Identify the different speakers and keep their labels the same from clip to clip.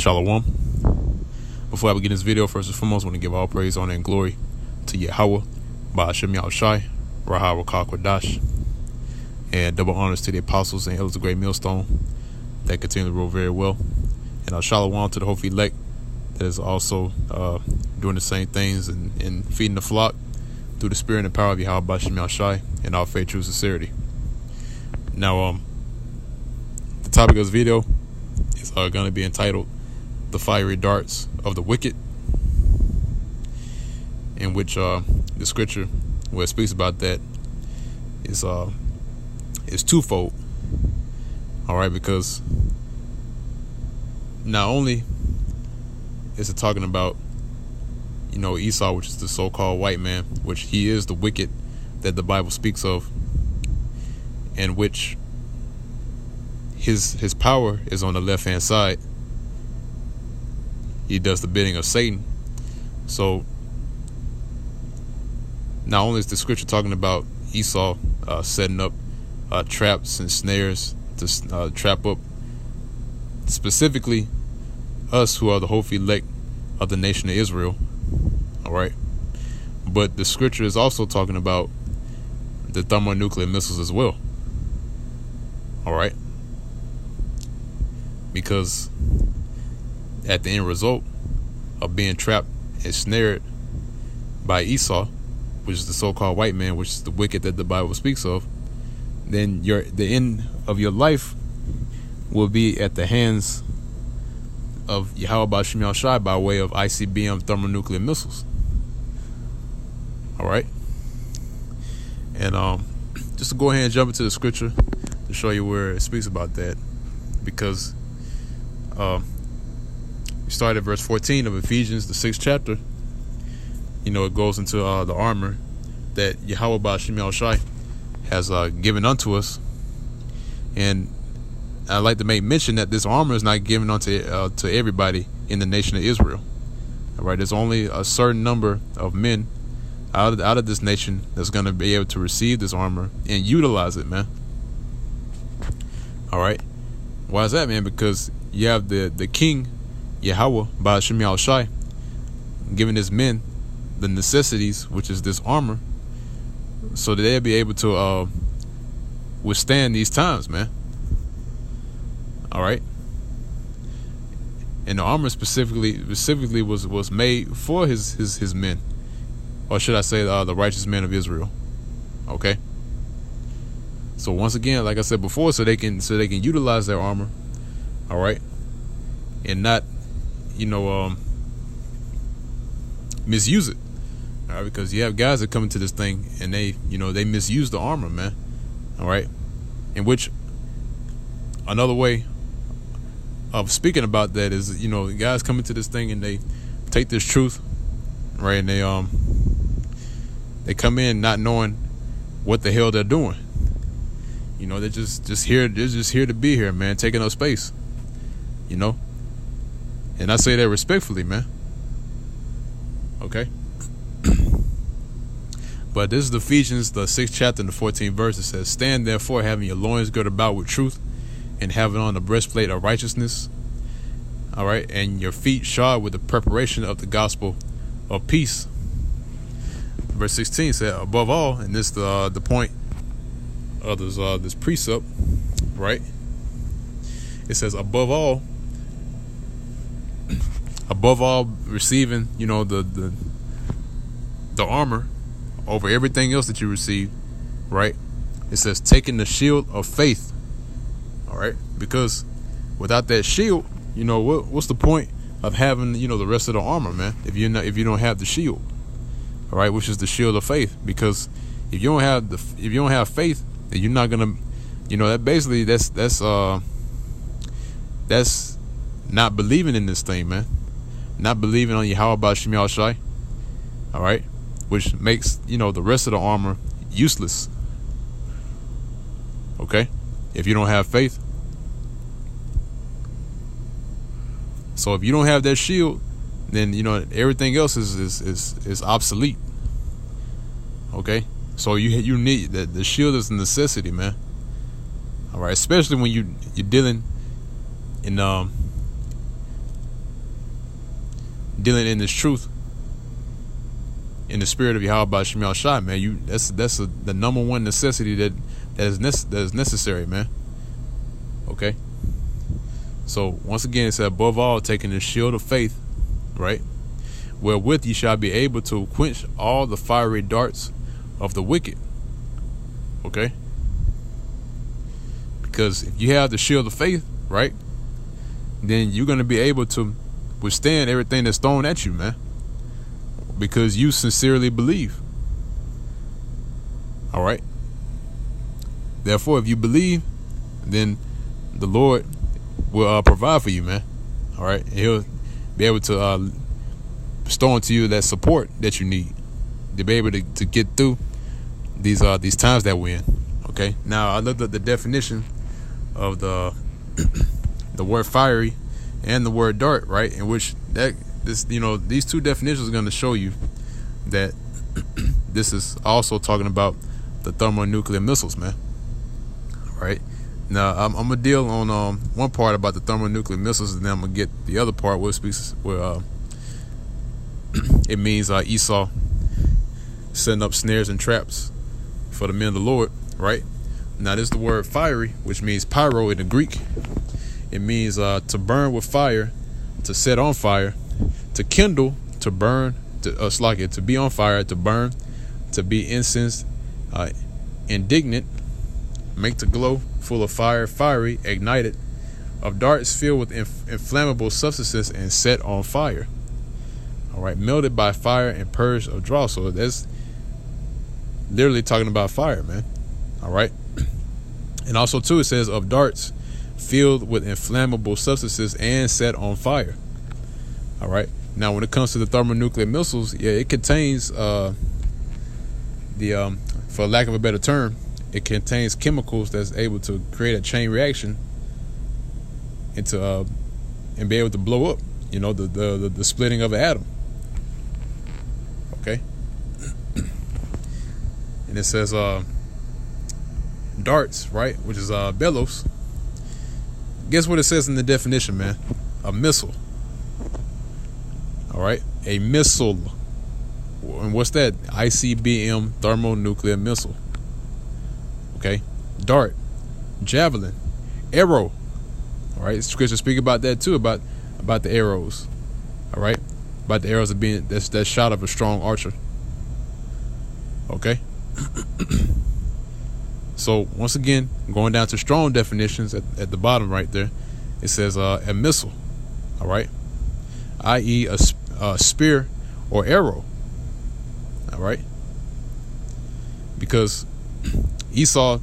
Speaker 1: Shalom. Before I begin this video, first and foremost, I want to give all praise, honor, and glory to Yahweh, Ba'ashem Yahushai, Raha Rakah Kodash, and double honors to the apostles and elders of Great Millstone that continue to rule very well. And Shalom to the whole elect that is also doing the same things and feeding the flock through the spirit and power of Yahweh Ba'ashem Yahushai and all faith, true sincerity. Now, the topic of this video is going to be entitled "The Fiery Darts of the Wicked," in which the scripture where it speaks about that is twofold. All right, because not only is it talking about Esau, which is the so-called white man, which he is the wicked that the Bible speaks of, and which his power is on the left-hand side. He does the bidding of Satan. So not only is the scripture talking about Esau setting up traps and snares to trap up specifically us who are the whole elect of the nation of Israel, all right, but the scripture is also talking about the thermonuclear missiles as well, all right, because at the end result of being trapped and snared by Esau, which is the so-called white man, which is the wicked that the Bible speaks of, then the end of your life will be at the hands of Yahweh Ba'ashem Yahushai by way of ICBM thermonuclear missiles. All right, and just to go ahead and jump into the scripture to show you where it speaks about that, because we start at verse 14 of Ephesians, the 6th chapter. It goes into the armor that Yahweh Ba'ashem Yahushai has given unto us, and I'd like to make mention that this armor is not given unto to everybody in the nation of Israel. All right, there's only a certain number of men out of this nation that's going to be able to receive this armor and utilize it, man. All right, why is that, man? Because you have the king Yahweh Ba'ashem Yahushai giving his men the necessities, which is this armor, so that they'll be able to withstand these times, man. All right, and the armor specifically was made for his men, or should I say the righteous men of Israel. Okay, so once again, like I said before, so they can utilize their armor, all right, and not misuse it. All right, because you have guys that come into this thing and they misuse the armor, man. All right, in which another way of speaking about that is, guys come into this thing and they take this truth, right, and they come in not knowing what the hell they're doing. They're just here to be here, man, taking up space. And I say that respectfully, man. Okay. But this is Ephesians, the 6th chapter and the 14th verse. It says, "Stand therefore, having your loins girded about with truth, and having on the breastplate of righteousness, all right, and your feet shod with the preparation of the gospel of peace." Verse 16 said, "Above all," and this the point of this precept, right? It says, above all, receiving the armor over everything else that you receive, right? It says, taking the shield of faith. All right, because without that shield, what's the point of having the rest of the armor, man? If you don't have the shield, all right, which is the shield of faith. Because if you don't have faith, then you're not gonna, that basically that's not believing in this thing, man. Not believing on Yahweh Ba'ashem Yahushai, all right, which makes the rest of the armor useless. Okay, if you don't have faith. So if you don't have that shield, then everything else is obsolete. Okay, so you need the shield is a necessity, man. All right, especially when you're dealing in dealing in this truth, in the spirit of Yahweh Shem Shai, man, that's the number one necessity that is necessary, man. Okay. So once again, it said, above all, taking the shield of faith, right, wherewith ye shall be able to quench all the fiery darts of the wicked. Okay. Because if you have the shield of faith, right, then you're going to be able to withstand everything that's thrown at you, man, because you sincerely believe. All right. Therefore, if you believe, then the Lord will provide for you, man. All right. And he'll be able to bestow onto you that support that you need to be able to get through these times that we're in. Okay. Now, I looked at the definition of the word fiery and the word dart, right, in which these two definitions are going to show you that this is also talking about the thermonuclear missiles, man. All right. Now I'm gonna deal on one part about the thermonuclear missiles, and then I'm gonna get the other part where it means Esau setting up snares and traps for the men of the Lord. Right. Now this is the word fiery, which means pyro in the Greek. It means to burn with fire, to set on fire, to kindle, to burn, to be on fire, to burn, to be incensed, indignant, make to glow, full of fire, fiery, ignited, of darts filled with inflammable substances and set on fire. All right, melted by fire and purged of dross. So that's literally talking about fire, man. All right. And also too, it says of darts filled with inflammable substances and set on fire. All right. Now, when it comes to the thermonuclear missiles, yeah, it contains for lack of a better term, it contains chemicals that's able to create a chain reaction into and be able to blow up, the splitting of an atom. Okay. And it says darts, right, which is bellows. Guess what it says in the definition, man? A missile. All right, a missile. And what's that? ICBM thermonuclear missile. Okay, dart, javelin, arrow. All right, scripture speak about that too, about the arrows. All right, about the arrows of being that shot of a strong archer. Okay. So once again, going down to strong definitions at the bottom right there, it says a missile. All right, i.e. a spear or arrow. All right, because Esau's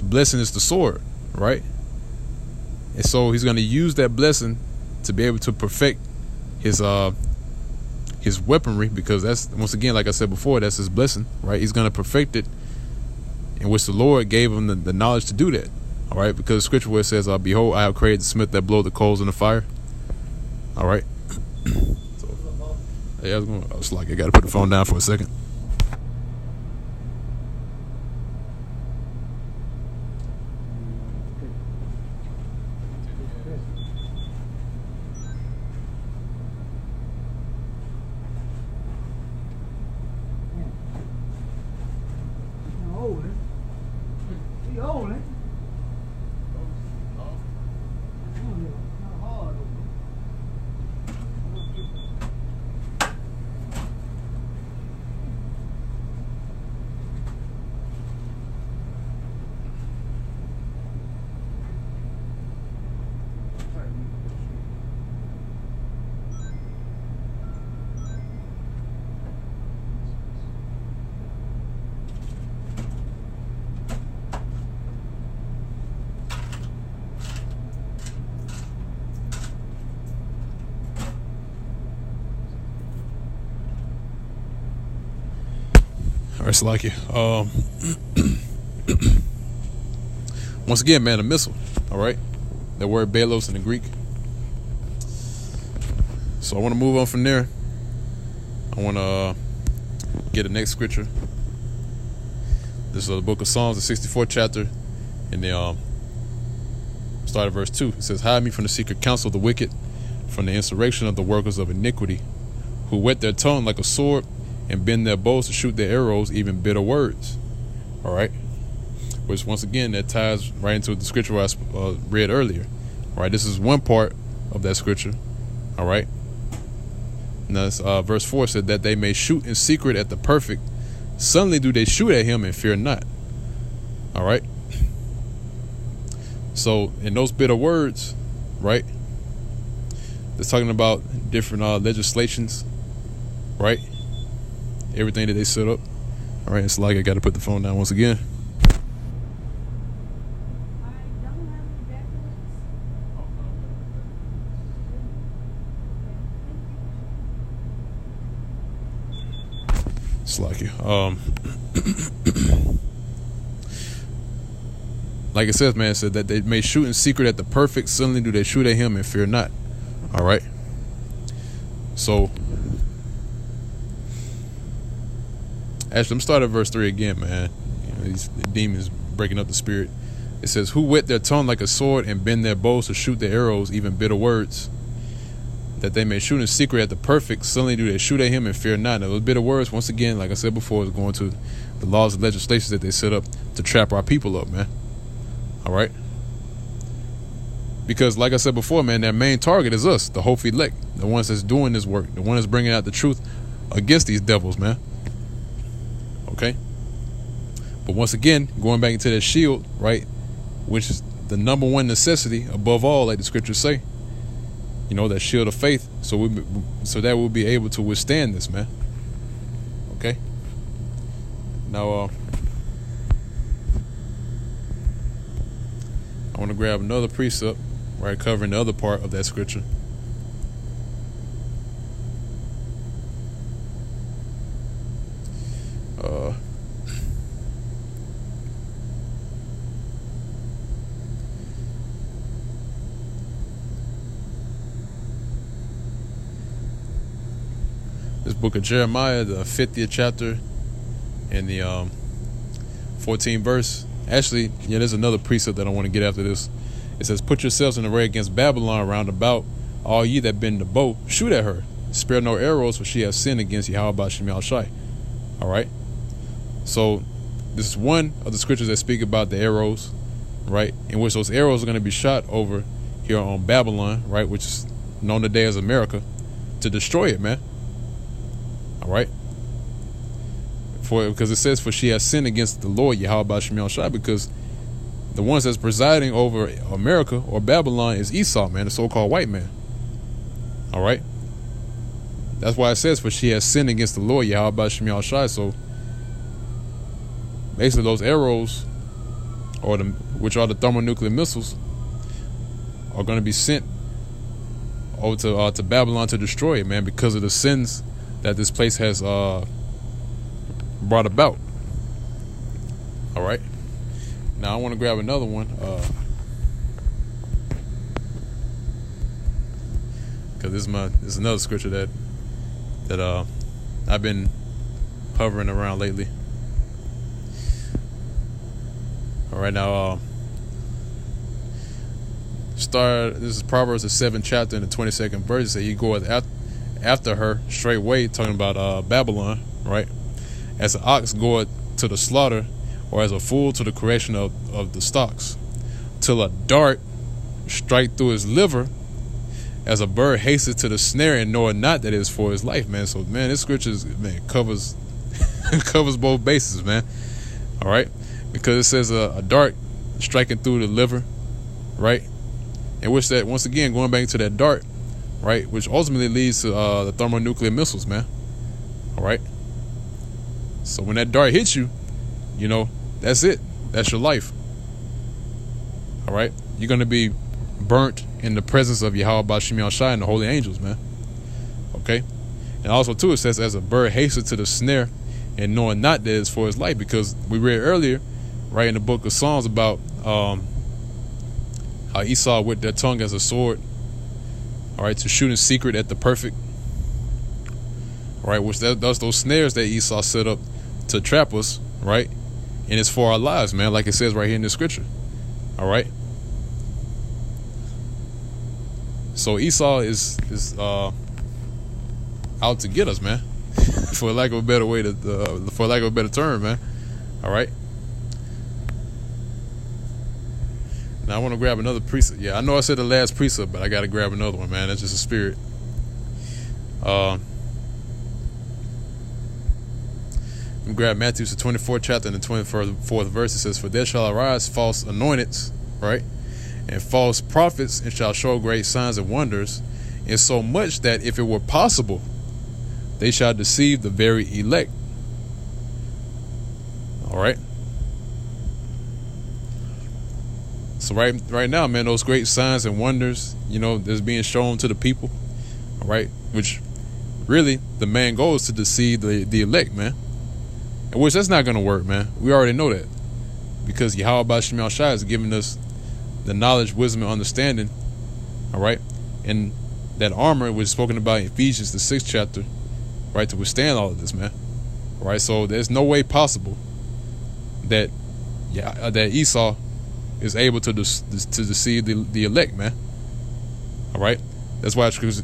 Speaker 1: blessing is the sword, right? And so he's going to use that blessing to be able to perfect his weaponry, because that's, once again, like I said before, that's his blessing, right? He's going to perfect it, in which the Lord gave him the knowledge to do that. All right, because scripture where it says, behold, I have created the smith that blow the coals in the fire. All right. So, hey, I was like, I got to put the phone down for a second. It's like it. Once again, man, a missile. All right, that word belos in the Greek. So I want to move on from there. I want to get the next scripture. This is the book of Psalms, the 64th chapter, and the start of verse 2. It says, "Hide me from the secret counsel of the wicked, from the insurrection of the workers of iniquity. who whet their tongue like a sword and bend their bows to shoot their arrows, even bitter words. All right. Which, once again, that ties right into the scripture I read earlier. All right. This is one part of that scripture. All right. Now, verse 4 said that they may shoot in secret at the perfect. Suddenly do they shoot at him and fear not. All right. So in those bitter words, right, it's talking about different legislations, right? Everything that they set up. All right. It's like I got to put the phone down once again. Like you. Like it says, man, it said that they may shoot in secret at the perfect. Suddenly do they shoot at him and fear not. All right. So, actually, I'm starting at verse 3 again, man. You know, these demons breaking up the spirit. It says, who whet their tongue like a sword and bend their bows to shoot their arrows, even bitter words, that they may shoot in secret at the perfect. Suddenly do they shoot at him and fear not. Now, those bitter words, once again, like I said before, is going to the laws and legislations that they set up to trap our people up, man. All right? Because, like I said before, man, their main target is us, the Hophi elect, the ones that's doing this work, the ones that's bringing out the truth against these devils, man. Okay? But once again, going back into that shield, right, which is the number one necessity above all, like the scriptures say. You know, that shield of faith, so that we'll be able to withstand this, man. Okay. Now, I want to grab another precept, right, covering the other part of that scripture. This book of Jeremiah, the 50th chapter, and the 14th verse. Actually, yeah, there's another precept that I want to get after this. It says, put yourselves in array against Babylon round about, all ye that bend the bow, shoot at her. Spare no arrows, for she has sinned against Yahweh Shemiel Shai. All right. So this is one of the scriptures that speak about the arrows, right, in which those arrows are going to be shot over here on Babylon, right, which is known today as America, to destroy it, man. All right. Because it says, for she has sinned against the Lord Yahweh Shemiel Shai, because the ones that's presiding over America or Babylon is Esau, man, the so-called white man. All right. That's why it says, for she has sinned against the Lord Yahweh Shemiel Shai. So basically those arrows, which are the thermonuclear missiles, are going to be sent over to Babylon to destroy it, man, because of the sins that this place has brought about. All right. Now I want to grab another one, because this is another scripture that I've been hovering around lately. All right, now this is Proverbs the 7th chapter and the 22nd verse. It says, "You go after her straightway," talking about Babylon, right? "As an ox goeth to the slaughter, or as a fool to the correction of the stocks, till a dart strike through his liver, as a bird hasteth to the snare and knoweth not that it is for his life," man. So, man, this scripture covers covers both bases, man. All right, because it says a dart striking through the liver, right? And which that, once again, going back to that dart, right, which ultimately leads to the thermonuclear missiles, man. All right. So when that dart hits you, you know, that's it. That's your life. All right. You're going to be burnt in the presence of Yahweh Shemiel Shai and the holy angels, man. Okay. And also, too, it says, as a bird hasteth to the snare and knowing not that it's for his life, because we read earlier, right, in the book of Psalms about how Esau with their tongue as a sword, all right, to shoot in secret at the perfect, all right, which does those snares that Esau set up to trap us, right, and it's for our lives, man, like it says right here in the scripture. All right. So Esau is out to get us, man. For lack of a better way to, for lack of a better term, man. All right. Now I want to grab another precept. Yeah, I know I said the last precept, but I got to grab another one, man. That's just a spirit. Grab Matthew the 24th chapter and the 24th verse. It says, "For there shall arise false anointings, right, and false prophets, and shall show great signs and wonders, and so much that if it were possible, they shall deceive the very elect." All right. So right now, man, those great signs and wonders, that's being shown to the people, all right, which really the main goal is to deceive the elect, man. And which that's not going to work, man. We already know that, because Yahweh Ba'Shem Yahushua is giving us the knowledge, wisdom, and understanding, all right, and that armor was spoken about in Ephesians the 6th chapter, right, to withstand all of this, man. All right, so there's no way possible that that Esau is able to deceive the elect, man. All right, that's why the scripture